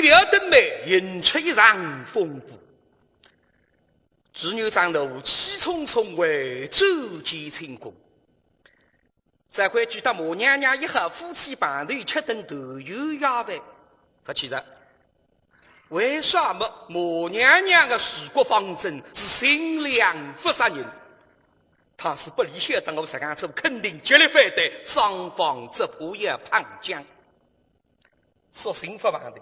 要等美引出一场风波。侄女长路气冲冲为周见成功，这回举到母娘娘一和夫妻半对吃顿豆油鸭饭。可其实为什么母娘娘的治国方针是心良不杀人？他是不理解的，我这样做肯定极力反对，双方则不也旁讲。说幸福方的，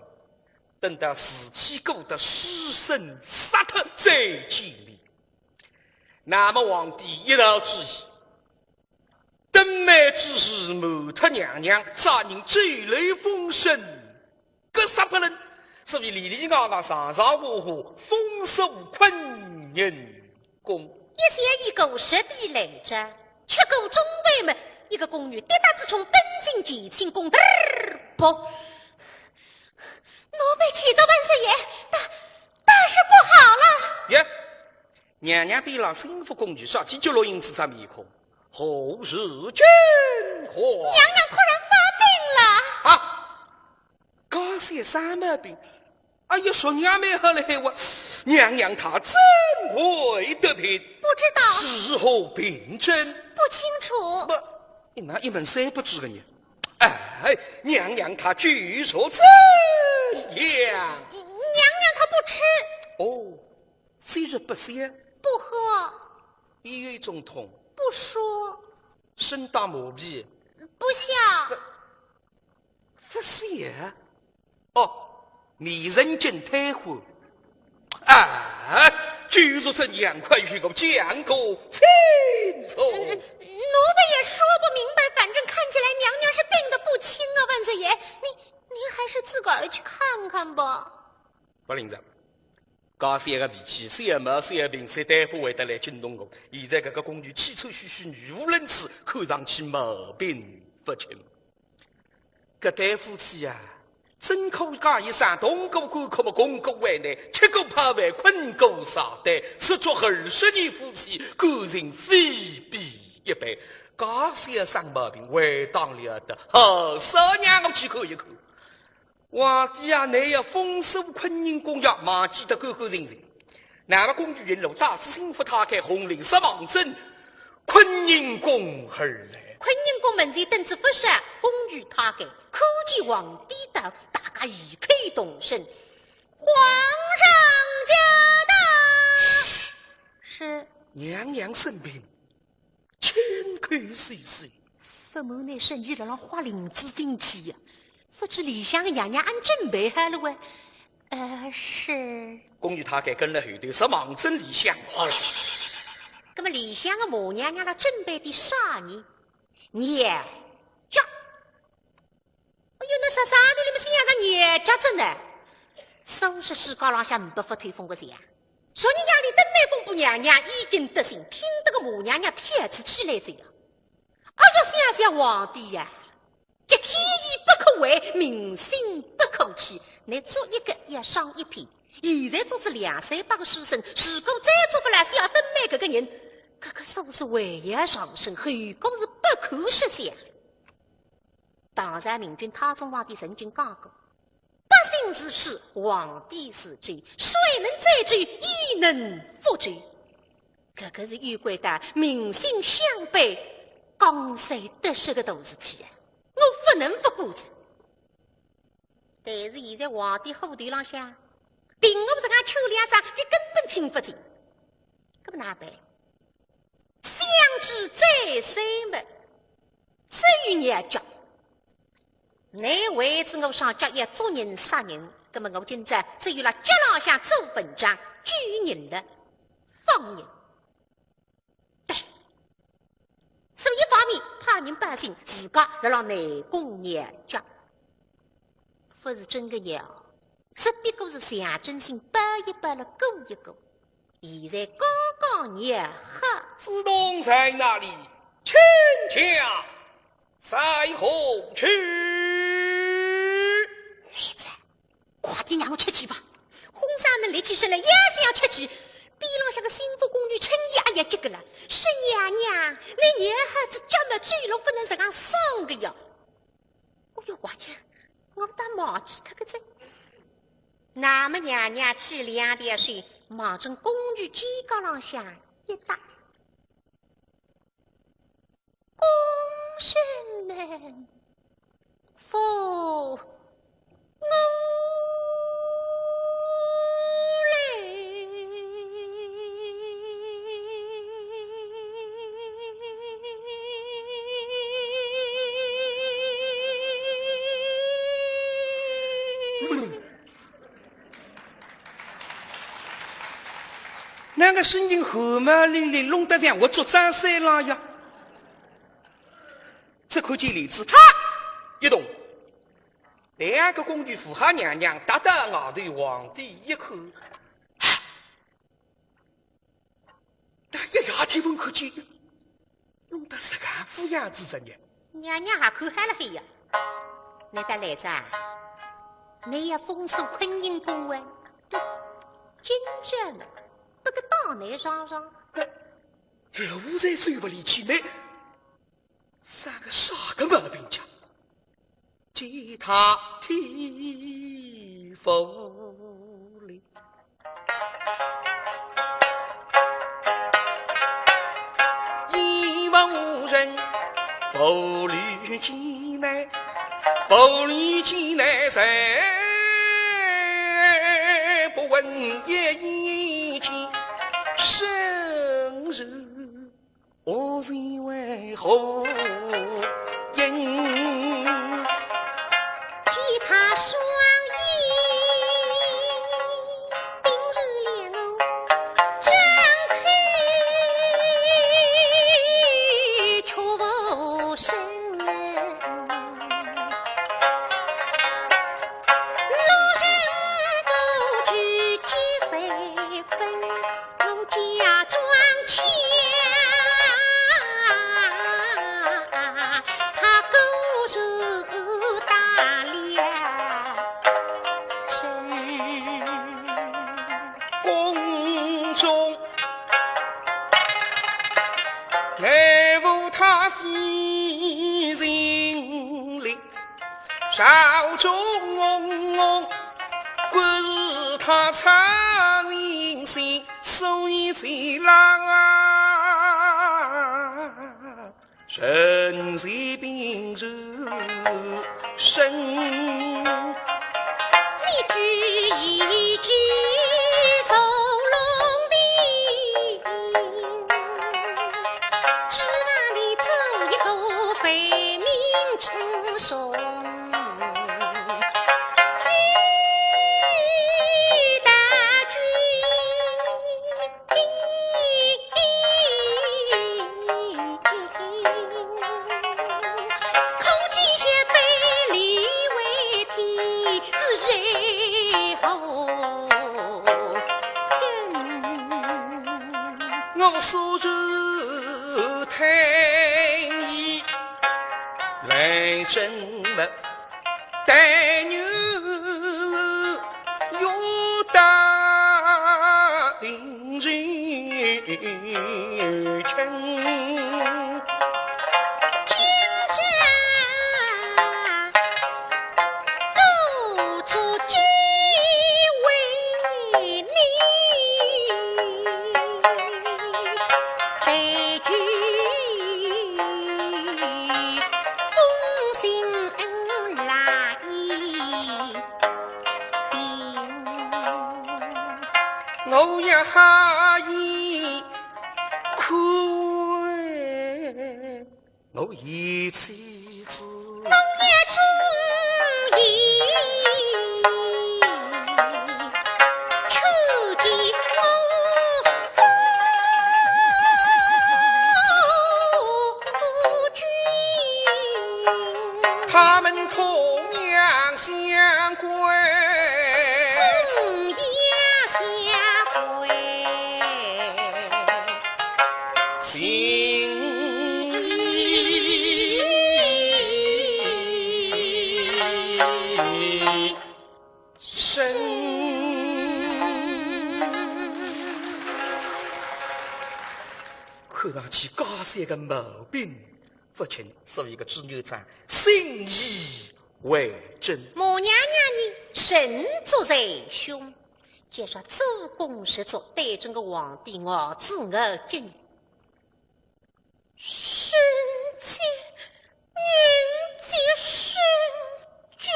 等到事体过得尸身杀特再见面。那么皇帝一道之意，登梅之时谋特娘娘，杀人坠雷风声，各杀不能。所以里里外外上上下下丰收困人宫。一些一狗实地来着，吃狗中尉们，一个宫女跌打自从奔进几清宫，不，奴婢启奏万岁爷，大事不好了！耶，娘娘比让心腹宫女杀鸡就落英子在面孔，后事君何？娘娘突然发病了啊！高些啥毛病？哎呀，说娘们好嘞，我娘娘她怎会得病？不知道是何病症？不清楚。不，你那一门三不知个你。哎，娘娘她据说怎样？娘娘她不吃。哦，虽日不鲜，不喝，医院中痛，不说，身大毛病，不笑，不写。哦。迷人间太火，啊！据说这娘快与我讲过清楚。奴婢也说不明白，反正看起来娘娘是病得不轻啊，万岁爷，您还是自个儿去看看吧。不灵着，家三个脾气，谁也没谁也病，谁大夫会得来惊动我？现在这个宫女气臭吁吁，语无伦次，看上去毛病不轻。这大夫妻啊！真可假一山东狗官可么公狗为难，吃狗怕饭，困狗杀呆，是做20年夫妻，个人非比一般。家些生毛病，为当了的，好少让我去看一看。皇帝啊，你要丰收昆宁公药，马记得狗狗人人。哪个公主云楼大肆幸福，他开红绫杀王针，昆宁公而来。昆宁宫门前登子不是公与他给叩见皇帝到，大家一口同声：皇上驾到！是娘娘生病，千口岁岁。父母乃生意了让花林子进去呀，不知理想的娘娘按准备好了喂。是公与他给跟了后头是忙真理想好了。那么理想的母娘娘她准备的啥呢？娘家，哎呦，那啥的你们是养个娘家子呢？收拾世界浪向不服推风个谁呀？昨日夜里登梅风部娘娘已经得信，听得个母娘娘帖子寄来着呀。哎呦，想皇帝呀，这天意不可违，民心不可欺。你做一个也上一篇，现在做是200-300个书生，如果再做不来，是要登梅这个人。这个数是为也上升，后果是不可实现。当然，明君太宗皇帝曾经讲过：“百姓是事，皇帝是罪，谁能再罪，亦能复罪。”这个是有关的民心相背、江山得失的大事体，我不能不顾着。但是现在皇帝后头浪向，凭我这个秋凉上，你根本听不进，这么哪办？相知再三么，只有娘家。你为此我上家也做人杀人，那么我今朝只有了脚浪向做文章，举人了放人。对，所以一方面怕人百姓自家要让内宫娘家，不是真的要，只不过是象征性摆一摆了勾一勾。现在刚刚热黑，自动在那里，请假在后去。妹子，快点让我出去吧！红纱能立起身来，也是要出去。边浪向个幸福宫女趁夜也这个了，是娘娘，那女孩子这么坠落，不能这样送个呀！哎呦，我呀，我打毛去他个这，那么娘娘去2点水，忙正公寓肩高浪向一搭。公生们，扶我那个声音和嘛淋淋，弄得像我做张三郎呀。只看见李子啪一动，2个宫女扶下娘娘，搭到额头，皇帝一口，但一夜天闻看见，弄得石干虎样子着呢。娘娘还看嗨了黑呀！你得来着，你要封锁坤宁宫啊！今朝呢，不个当内上上，路在最不离去呢。三个傻个毛病家，吉他提佛里，一望无人，步履艰难，步履艰难谁不问一见生日。我是为何因吉他双翼，冰日莲藕张开，却无声。路人不知几飞分，我假装腔。少中管他苍人心，所以最郎啊，人在病如身。你举一举走龙地，指望你走一个非命成熟。我所如太医来诊了，带女有大病人亲。我也哈意看我一妻子，我也注意出的夫君，他们同样相关。看上去家三个毛病不清，所以个朱牛长心意为真。母娘娘你神作在胸，介绍做工实做，对准个皇帝我自我敬。世界人皆生就，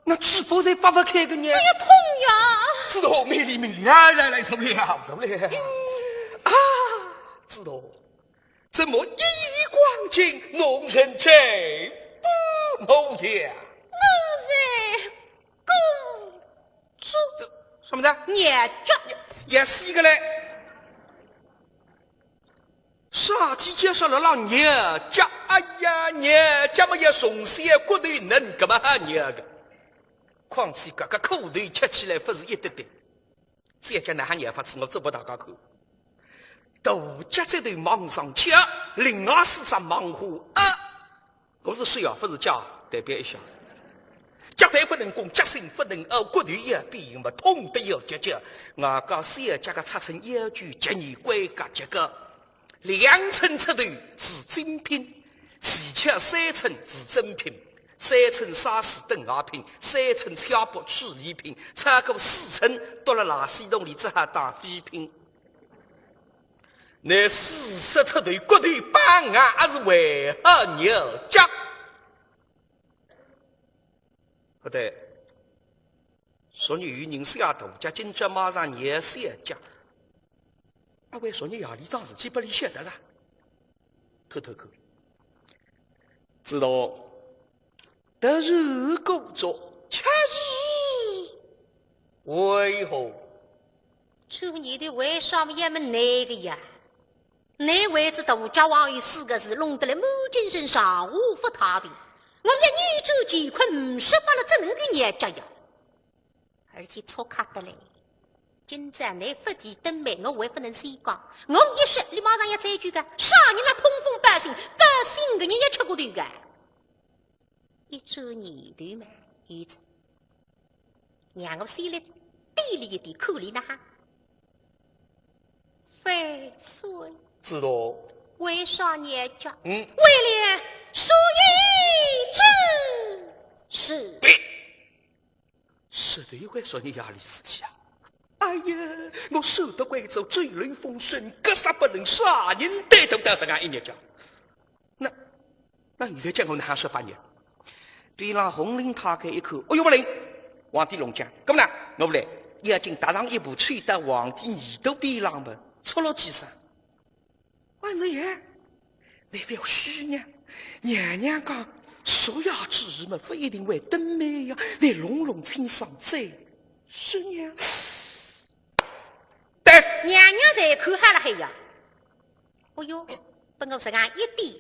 那只不在八不开个呢？哎呀，痛呀！知道，美丽美丽，来，受不了，受不了啊！知道，怎么一以光景，弄成这不模样？我在公主什么的？捏着也是一个嘞。上天介绍了让捏家，哎呀，捏家么也从小骨头能干嘛捏个？况且这个口头吃起来不是一点点。再讲哪还捏法子，我做不大家口。大家在头忙上吃，另外四张忙活啊！我是说呀，不是家代表一下。脚板不能攻，脚心不能拗，骨头也变嘛，痛得要结结。我讲三家个擦成腰具，节年归家这个2寸出头是精品，4尺3寸是真品，3寸沙石等二品，3寸敲布去礼品，超过4寸到了垃圾桶里只好当废品。那40出头骨头板啊，还是为何牛脚？不对，说你与人下大家今朝马上也是一家。阿为说你夜里桩事体不里晓得噻？偷口，知道？但是工作确实为何？就你的为啥么也没那个呀？那位置大家王有4个字，弄得来满精神上无法逃避。我们女主几块不是发了只能给捏着呀，而且错卡得嘞。今朝你发起登门，我还不能谁讲？我一时你马上要再句个，啥人那通风百姓个人也吃过头个。一周年头嘛，儿子，让我心里低了一点口里了哈。费水知道？为啥捏着？为了说一真是别，是的，会说你压力事体啊！哎呀，我守得贵州追雷风顺，格杀不能杀人带头到上岸一捏着。那你在讲我哪说法呢？别让红绫他开一口，哎呦不灵！皇帝龙江，干嘛呢？我不来，已经踏上一步，取得皇帝耳朵边浪吧，出了几声。万岁爷，你不要虚呢。娘娘讲，所有之人们不一定会登门呀，你隆隆请上在。是娘。对，娘娘在看哈了还呀。哦哟，本我是讲一点，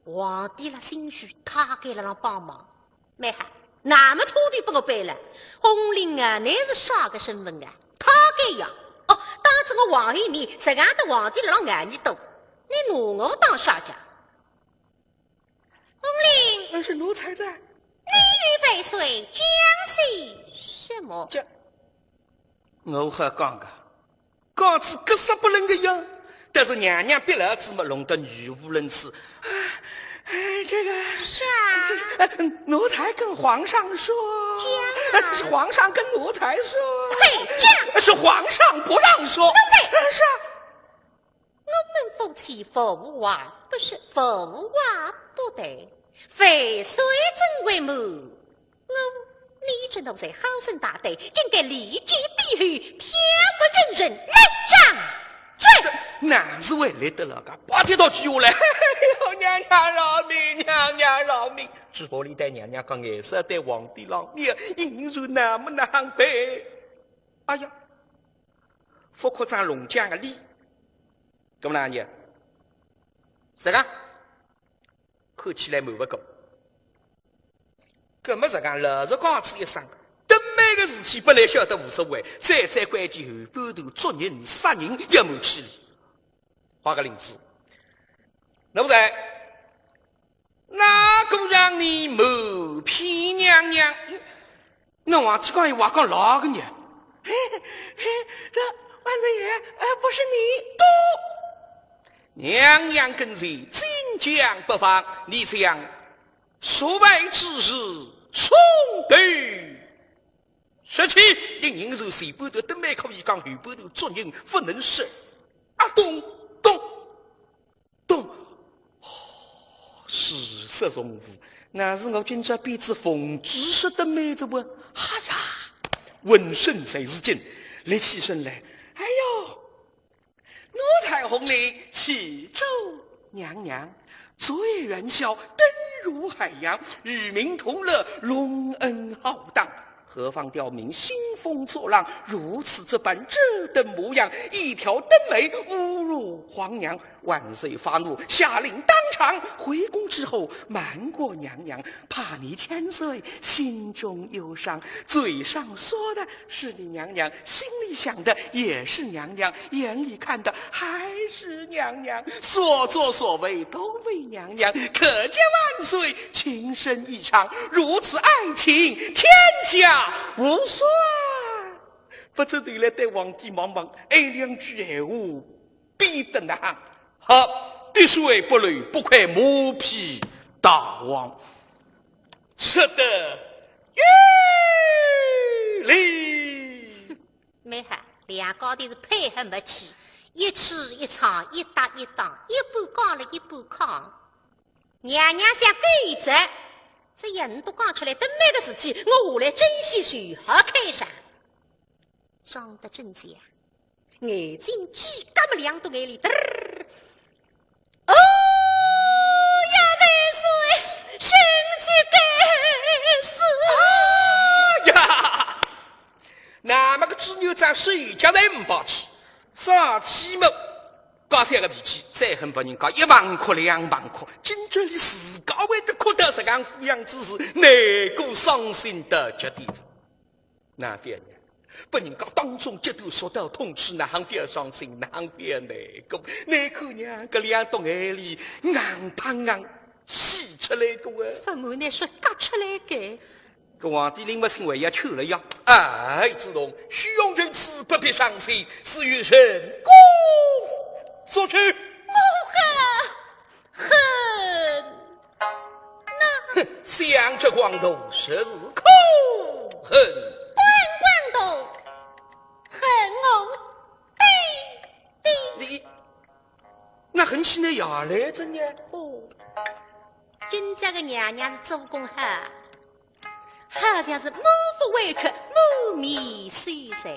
皇帝了心虚，他给了让帮忙。没哈，那么错的帮我背了。红绫啊，你是啥个身份啊？他给呀。哦，当时我王一面实干的皇帝了让眼睛懂。你拿我当啥家？红绫，那是奴才在。你与废水将系什么？这我还讲个，讲子格杀不能个样，但是娘娘别了子么弄得语无伦次。这个是啊，奴才跟皇上说，是皇上跟奴才说，对，这是皇上不让说，是啊。我们夫妻父话不是父话不对，非谁真为母？你这奴才好生大队，竟该立即地狱，天不认人，来斩！那是为来得了个，把听到句话来，哎呦，娘娘饶命，娘娘饶命！只不你带娘娘讲颜色对皇帝让面，应如那么难背。哎呀，副科长龙江的礼，怎么啦你？啥个？看起来蛮不够。搿么讲老实讲子一声，登每个事体本来晓得无所谓，再关键后半段捉人杀人一门起理。画个例子，那不在哪个让你谋骗娘娘？那王提讲话讲哪个呢？这万岁爷，不是你，娘娘跟随晋江北方，你想所谓之事，冲对说起一人是前半头登门可以讲，后半头做人不能说。啊，咚咚，事实重复，那是我今朝鼻子风知识的妹子不？哎呀，闻声才是劲，立起身来，哎呦，奴才红里启奏娘娘，昨夜元宵灯如海洋，与民同乐，隆恩浩荡。何方刁民兴风作浪，如此这般这等模样，一条灯眉侮辱皇娘。万岁发怒，下令当场回宫之后瞒过娘娘，怕你千岁心中忧伤，嘴上说的是你娘娘，心里想的也是娘娘，眼里看的还是娘娘，所作所为都为娘娘，可见万岁情深意长，如此爱情天下无双。不知对来对皇帝忙忙，哎两句闲话逼得那行。好，滴水不漏，不愧磨皮大王，吃得有理。没哈，两高头是配合默契，一曲一唱，一搭一档，一半讲了一半扛。娘娘想改一则，这人都讲出来，等每个事体，我下来珍惜谁好开上。张得正直呀，眼睛鸡嘎么两朵眼里，哦呀，万岁，身体该死！呀，那么个织女长谁家人不去？上期末搞三个脾气，再恨把人家1万块2万块，今朝里自家为的哭得这样抚养之事，难过伤心的极点子。那边呢？把人家当中极度说到痛处，那行非伤心，那行非难过。难看娘个两朵眼里硬胖硬气出来个啊！父母那说夹出来个。个皇帝领不清为也去了呀！哎，子龙，虚荣仁慈，不必伤心，是与神功所去。我恨哼，想着光头，实是可恨。光头，恨我你那恨起来呀来着呢？哦，今朝个娘娘是做工哈，好像是满腹委屈，满面酸涩。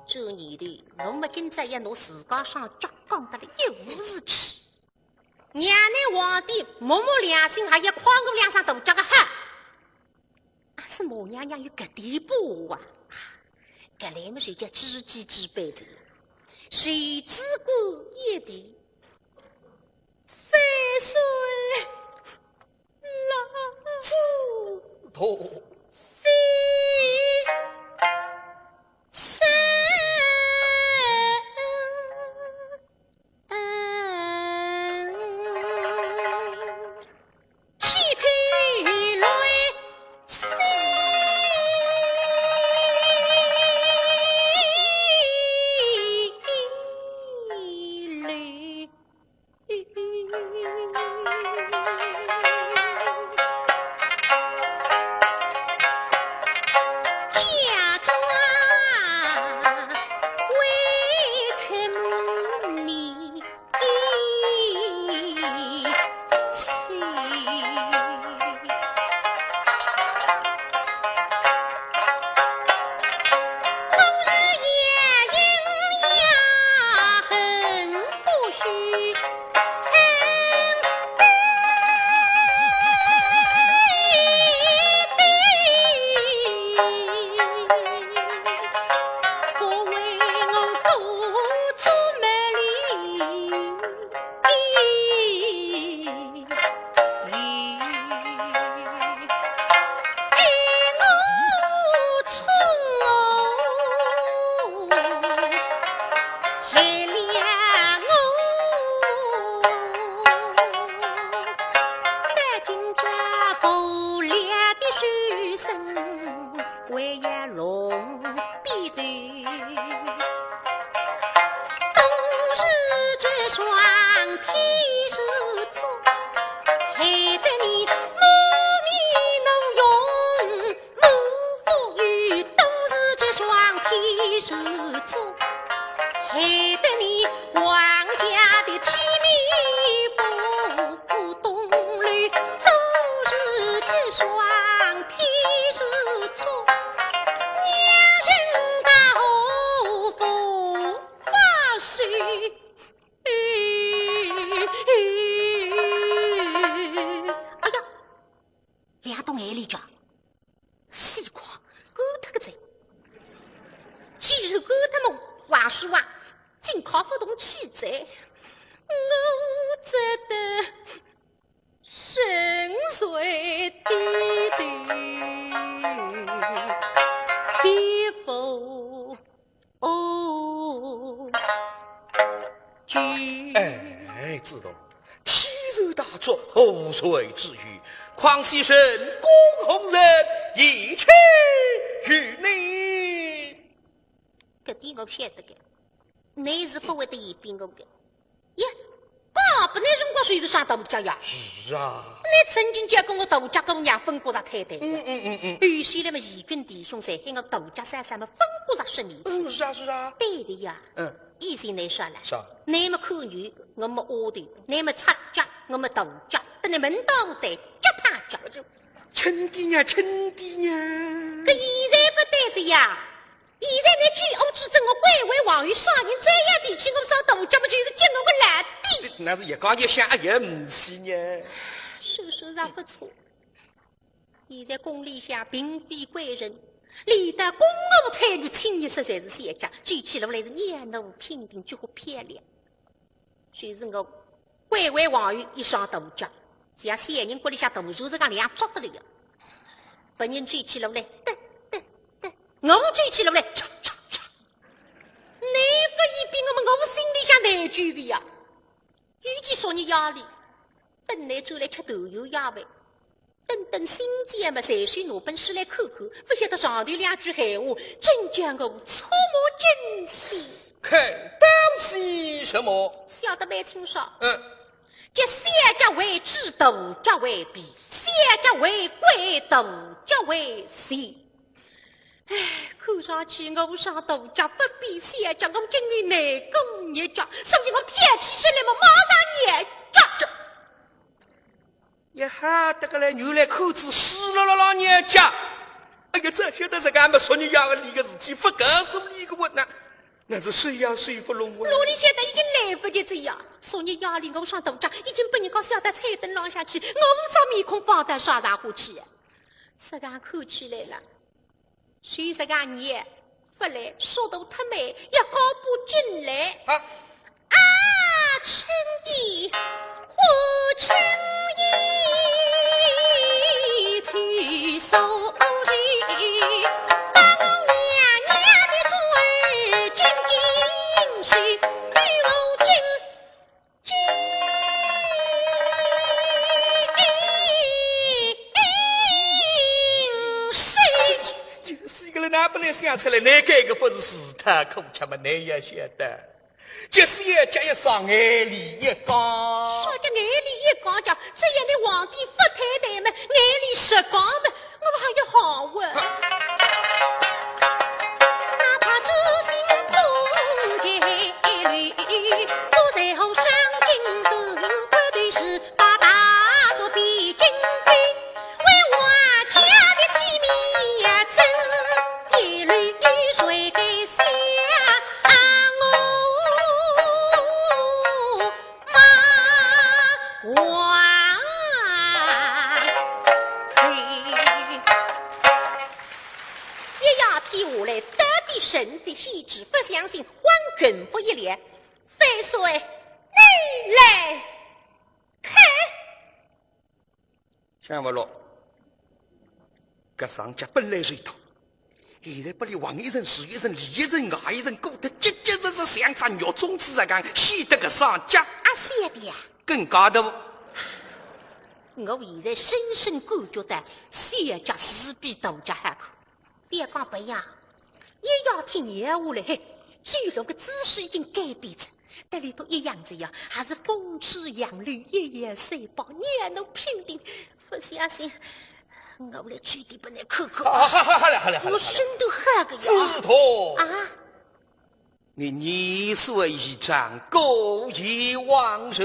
这年头，侬没今朝也侬自家上脚讲得了一无是处。娘娘皇帝摸摸良心，还要诓我两声大脚个哈。是毛娘娘有搿点把握啊！搿来么谁叫知己知彼的？谁知过一地，非水浪子头非山。害得你王家的体面不动乱，都是几双天使出，娘人到佛法水。哎呀，两栋眼里讲，死狂，狗他个贼！既然狗他们王叔王，竟靠不动气贼，我只得深邃低别否君。哎，知道。天寿大作，后水之鱼，况牺牲公红人，一切与你。搿点我晓得个，你是不会得言兵我个。呀，爸不，你辰光谁是上大家呀？是啊。你曾经讲过我大家跟我娘分过上太太。原先那么义军弟兄在喊我大家三三么分过上10年。是啊是啊。对的呀。以前你说了。啥？你们看女，我们阿头；你们插脚，我们大脚。等你门当对，脚怕脚。亲弟呀，亲弟呀。可现在不对着呀。现在你举我指证我贵为王于少年这样地气，我上大脚么就是见我个烂地。那是一讲一想也唔是呢。事实上不错。现在宫里下并非贵人，连带公务参与清一色才是仙家，举起来是念奴平定就会漂亮。就是我贵为王于一上大脚，只要三人国里下大就是讲两捉得了的。本人举起来来，我举起来来，嚓嚓嚓！你不一比我心里向难举的呀。与其说你压力，等你走来吃豆油鸭饭，等新姐们才许拿本书来看看，不晓得上头两句闲话，真将我触目惊心。看当是什么？晓得没清爽？这三家为知，大家为比；三家为贵，大家为喜。哎，看上去我上大家不比三家，我真的难攻一家，所以我跳起身来嘛，马上撵着。一哈得个来，原来口子死了老娘家。哎呀，这晓得是俺们说你要理个事体，不告诉你个我那是谁呀谁不拢我？罗里现在已经来不及这样，说你压力我上大家已经被人家晓得彩灯浪下去，我无法面孔放得上上下去。这样看起来了。谁这个年不来说都太美，也搞不进来啊！称义或称义，去收人，把我娘娘的主儿进营去，与我进哪不能想出来？哪个不是事他恐却么？你也晓得，就是一家一上眼里一讲，说着眼里一讲讲，这样的皇帝不太太们眼里实讲们，我们还要好问。哪怕知心痛结侣，我在后上京都不对是把大作比军队，为我家的体面呀真一缕水给下我王一要替我来得的神在细致不相信，光准不一脸，非说你来看，想不落，这商家本来最大，现在不里王一人、史一人、李一人、外一人，过得结结实实，像只肉粽子啊！讲显得个商家晓得呀，更加的。我现在深深感觉到小家是比大家还苦。别讲不一样，也要听年话了。嘿，居然个姿势已经改变着，这里头一样子呀，还是风驰扬绿，夜夜水饱，年能平定。不相信，我来具体把你看看。好了，我身都吓个呀！子托啊，你年岁已长，苟延忘寿。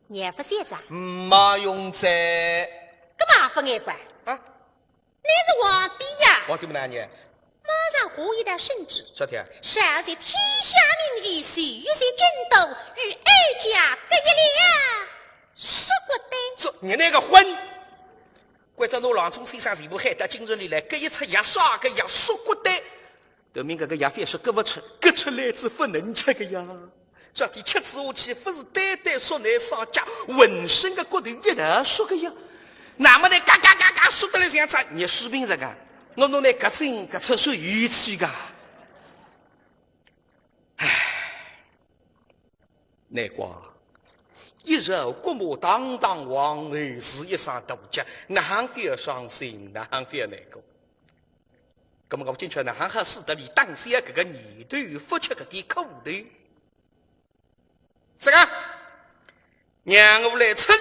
岳父先生，马永在。干嘛不爱管啊？你是皇帝呀！皇帝不难念。马上下一道圣旨，啥天？少在天下名义，岁岁争斗，与哀家各一两，说过的。这你那个混！关照我郎中先生全部喊到今日里来，各一出牙刷个牙说过的。后面这个牙非说割不吃，割出来子不能吃个呀。这天吃子下去，不是单单说来上家，浑身的骨头一头说个呀。那么呢，嘎嘎嘎嘎说得来像啥？你士兵这个，我弄来各种各厕所语气个。唉，难怪一日国母堂堂皇儿是一场大吉，那行非要伤心，那行非要难过。那么我进去那行和斯德里当下这个年头付出个点苦头，是个让我来称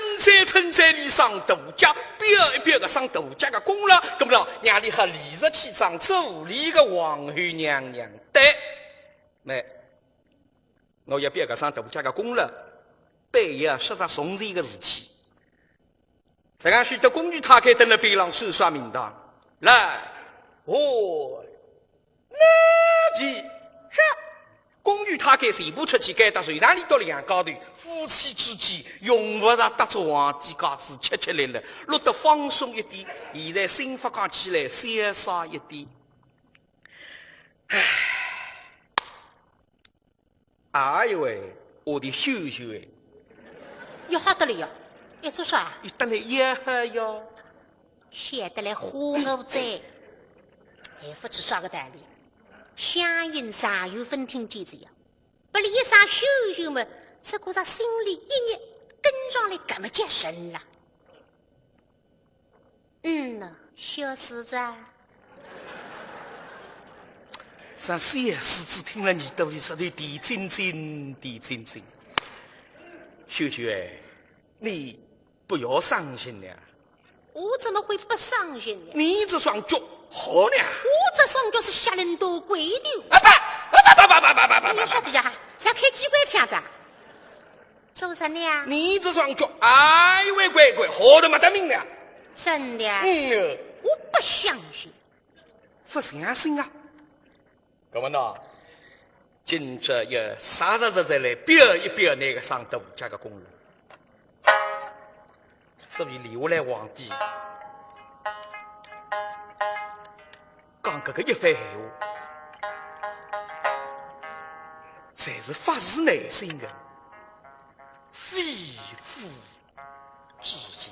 赞你上大家，表一表个上大家的功劳，那么了让你和理直气壮助理个皇后娘娘对，没，我要表个上大家的功劳。背后说着从事一个事体，这样许多公举他开登了背上手刷名堂，来，那边是公举他开全部出去，该到水塘里到两高头，夫妻之间用不着搭着皇帝架子吃吃来了，落得放松一点。现在心发讲起来潇洒一点，哎呦喂，我的秀秀哎！要好得了哟，要做啥？你得来也好哟，想得来花我在，还不知啥个道理。乡音上有分听见子呀，不理上秀秀们，只顾他心里一热，跟上来这么结神了。呢，小狮子。上小狮子听了你肚里实在地震震，地震震。秀秀哎，你不要伤心了。我怎么会不伤心呢？你这双脚好呢。我这双脚是吓人多鬼的。你说这呀，才开机关枪子？做什么呀？你这双脚，哎喂乖乖，好的没得命了。真的？我不相信。不相信啊？干嘛呢？今朝要实实在来表一表那个上大家的功劳，所以留下来皇帝讲这个一番闲话，才是发自内心的肺腑之言。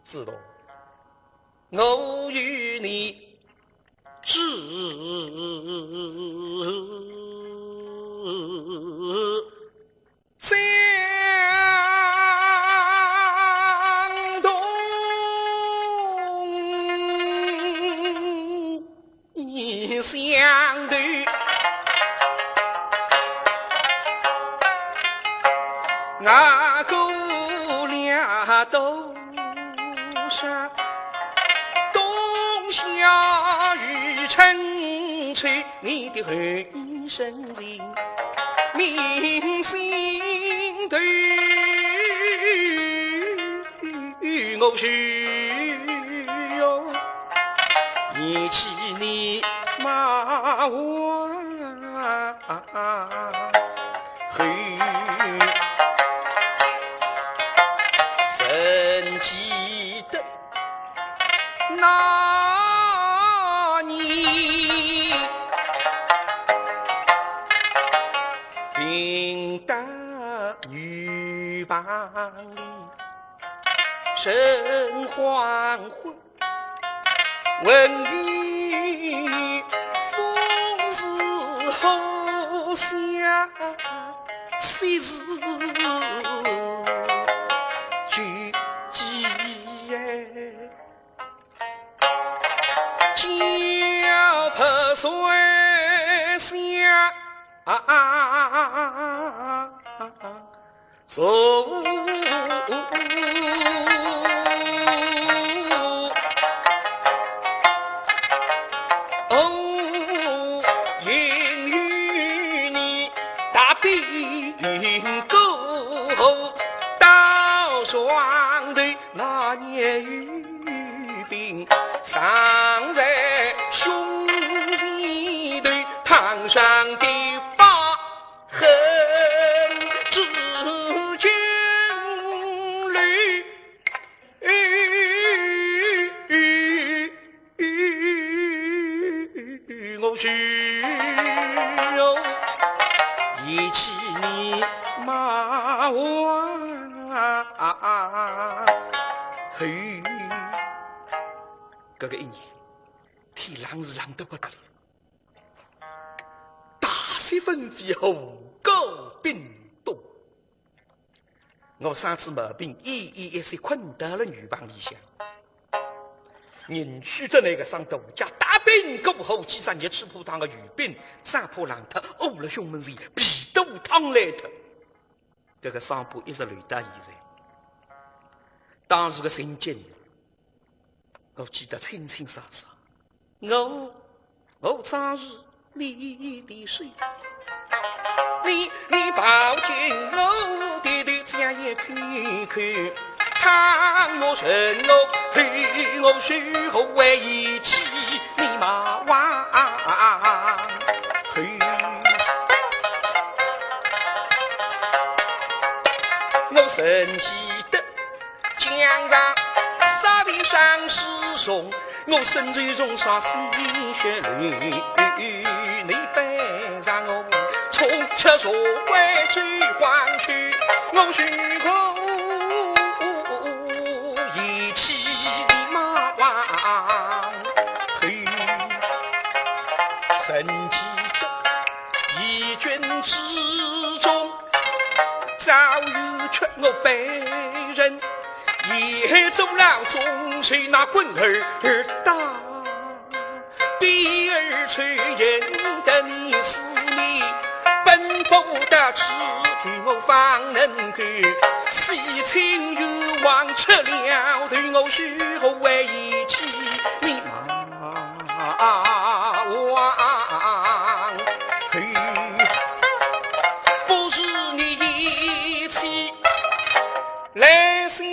知道我与你志相同，相对，那姑娘都是冬夏与春秋，你的后生情明心对我需要一起你马我后曾记得那年平淡雨旁里神黄昏，问雨风是后下谁是举鸡叫破水下走上的疤痕至今缕。我需一起你马哇嘿，这个一年天冷是冷得不得了，大雪纷飞后高冰冻。我上次毛病一些困到了女房里向，人去的那个上度假大兵过后几十日吃葡萄的鱼饼山坡浪头呕了胸门子皮都汤来头，这个伤疤一直留到现在。当时的情景我记得清清爽爽，我常是你的水，你抱紧我的头这样一看看，看我神我陪我许后为一起你马哇嘿，我曾记得江上沙的上师兄，我身在中上鲜血泪，你背上我从吃所谓追还去，我许后一起的马王嘿，曾记得义军之中遭遇却我被人也走了中谁那棍儿大，第二吹引得你思你奔波的只给我方能够喜庆欲望吃了对我许后为一起你王嘿，不是你一起来想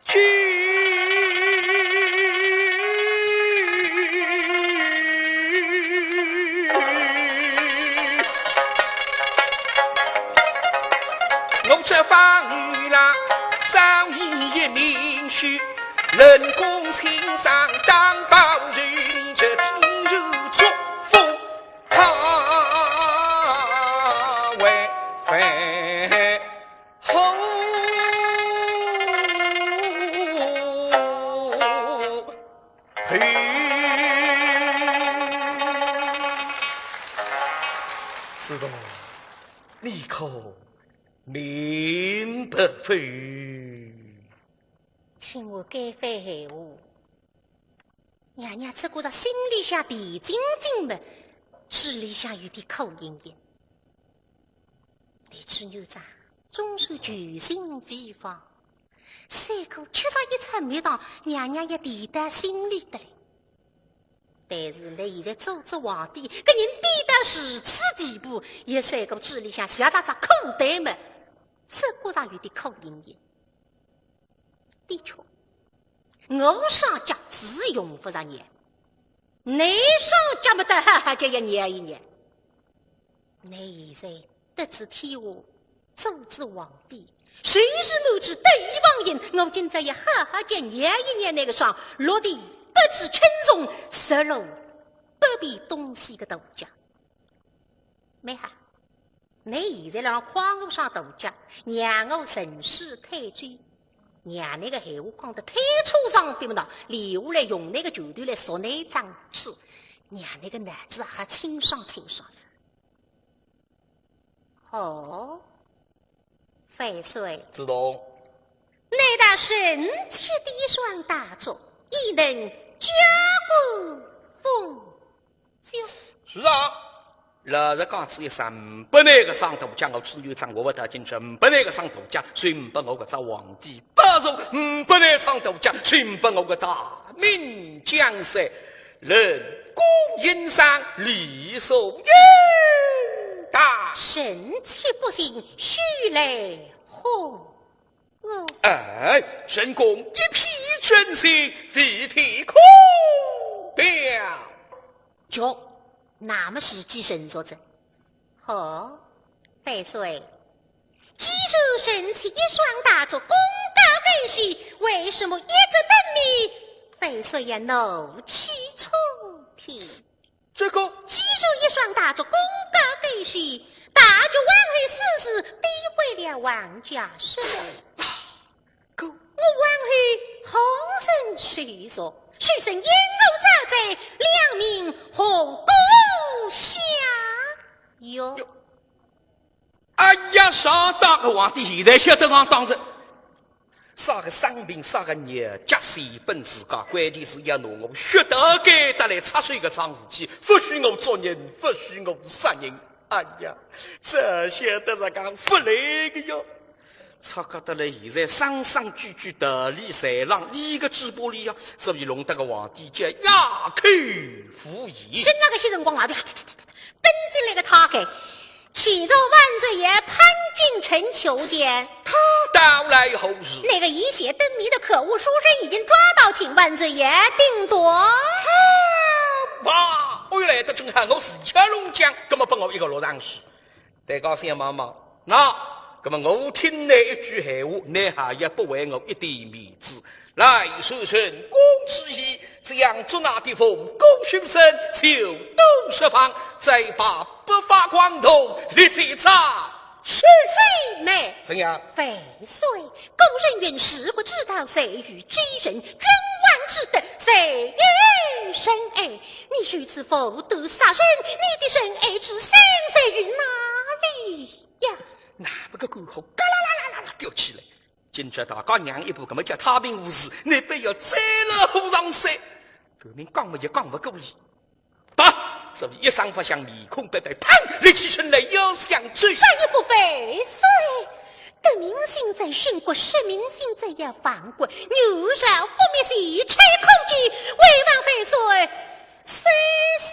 去我这方女郎早已明许人工情上当报人这天如祝福他为非后嘿，知道你可明白非？听我该番闲话，娘娘只顾着心里下提精进的，嘴里下有点口音的。你侄女长终是全心非法，三哥吃上一餐面汤，娘娘也提到心里的嘞。但是你现在做皇帝，个人逼到如此地步，也三个嘴里向小杂杂口袋嘛，只顾上有点口音的。的确，我上家只用不上年，你上家没得哈哈就一年一年。你现在得知天下，做皇帝，谁是某知得意忘形？我今朝也哈哈就年一年那个上落地不知轻重，十路不比东西的度假。没哈，你现在让荒路上度假，让我神使太追。娘那个闲话讲得太粗上对不啦？留下来用那个球队来说那张纸，娘那个男子还清爽清爽着。哦，废水知道。那大神切的一双大作，亦能家国风就。是啊。老实讲，只有300那个上头家，我只有掌握不到进去，500那个上头家，谁不我个做皇帝？不如500那上头家，谁不我个大明江山？人公应上理所应当。神气不行，须来哄我。哎，神公一匹军心，非天空掉。就那么是几神作证？哦，百岁，既手神器一双大作，公告更喜，为什么一直等你？百岁也怒气冲天。这个既手一双大作，公告更喜，大举王妃私事，诋毁了王家事。够，我王妃红绳水说，许神因我造贼，两名红宫下哟。哎呀，上当个皇帝现在晓得上当着，啥个生病，啥个热，假使本自家，关键是要拿我血道给得来插水个桩事体，不许我做人，不许我杀人。哎呀，这晓得这个不来个哟。操搞得来，现在生生句句道理豺狼，一个嘴巴里呀，所以弄得个皇帝叫哑口无言。真那个些辰光啊，本进来个他给，启奏万岁爷潘君臣求见。他到来后日，那个以血灯谜的可恶书生已经抓到，请万岁爷定夺。哇！我来得正好，我是乾隆将，那么帮我一个落上去。再高兴妈妈，那。那么我听那一句闲话，你还也不为我一点面子。来，书生公之意，这样做那地方，公勋生就东十方，再把不法狂徒立即查。是翠妹，怎样？废岁，公人原是不知道谁与之人，君王之德，谁与神爱？你如此否得杀人，你的神爱之身在于哪里呀？那么个官后，嘎啦啦啦啦啦掉起来，今朝大家让一步，搿么叫太平无事，你非要再了虎上山，革命讲不也讲不过理，打！所以一上发向面孔白白，砰！立起身来要想追，这一不废岁，革命现在殉国，实民现在要亡国，牛少覆灭西吹空气，为王废岁，谁死？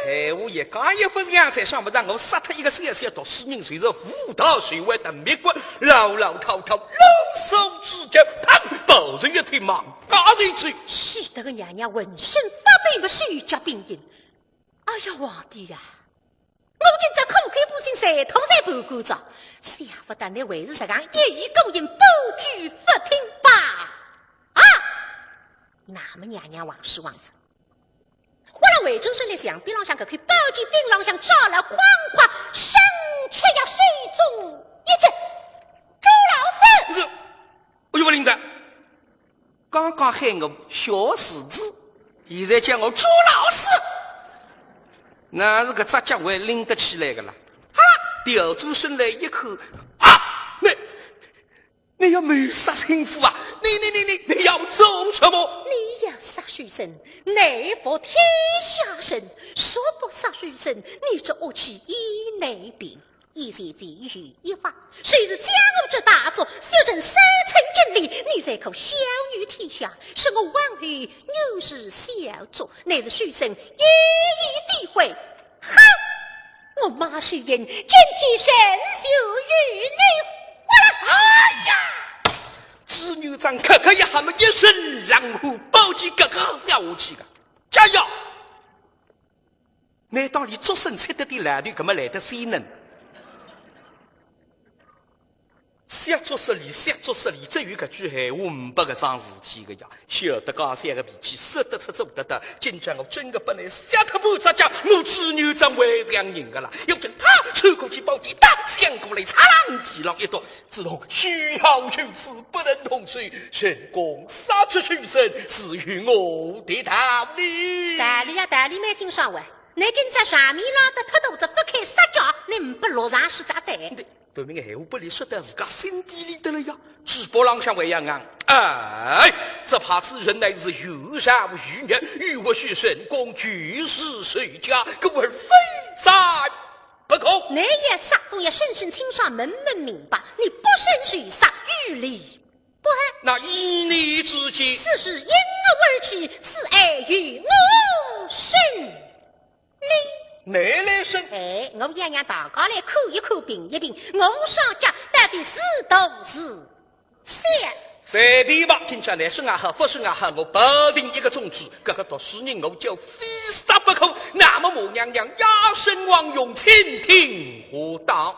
闲话一讲也不是样子，想不让我杀他一个小小读书人，随着辅导水位的灭国，老老套套，冷手指甲，砰！抱着一腿马打进去，气得个娘娘浑身发抖，不是脚冰硬。哎呀，皇帝呀、我今朝空口不信谁痛在半骨着，想不得你为是这样一意孤行，不举不听吧？啊！那么娘娘王氏王子。我来魏州城的墙壁浪向可以包进冰浪向照了框框，生却要水中一阵。朱老师，哎呦，林子，刚刚喊我小狮子，现在叫我朱老师，那是个杂家会拎得起来的啦。啊，调转身来一看，啊，你要谋杀亲夫啊？你要做什么？你要杀许神，内服天下神；说不杀许神，你这恶气以内病，一切非于一法。谁是江湖之大作，修成三层军力，你这口小于天下，是我枉于牛日小作，乃是许神一意诋毁。好，我马士言真替神修于你。哎呀！织女长可可一下么一身狼虎宝剑个个要下去的，加油！难道你做生吃得的烂头，怎么来得谁呢？想做实力，想做实力，只有个句闲话500个桩事体个呀！晓得高三个脾气，说得出做得到。今朝我真个不能想他不着家，我织女长会这样人个啦！要跟他抽过去宝剑打，想过来擦浪几浪一刀，自动虚好虚死，不能同岁，成功杀出去身，是与我的道理。道理呀，道理没听上完。你今朝上面拉得脱肚子，不开撒娇，你不落上是咋对？对面的闲话不里说到自家心底里的了呀，直播浪向为样啊！哎，这怕此人乃是有杀无虐，与我学神功俱是谁家，故而非在不可。你也杀，总要深深清上，门门明白。你不胜谁杀，于理不合。那依你之计，此事因我而起，此爱与我生灵。你来生，哎，我爷娘大家来看一看，评一评，我上家到底是都是想随便吧，今朝来生也好，不生也好，我保定一个宗旨，这个读书人我就非杀不可。那么母娘娘压身王用，倾听何当？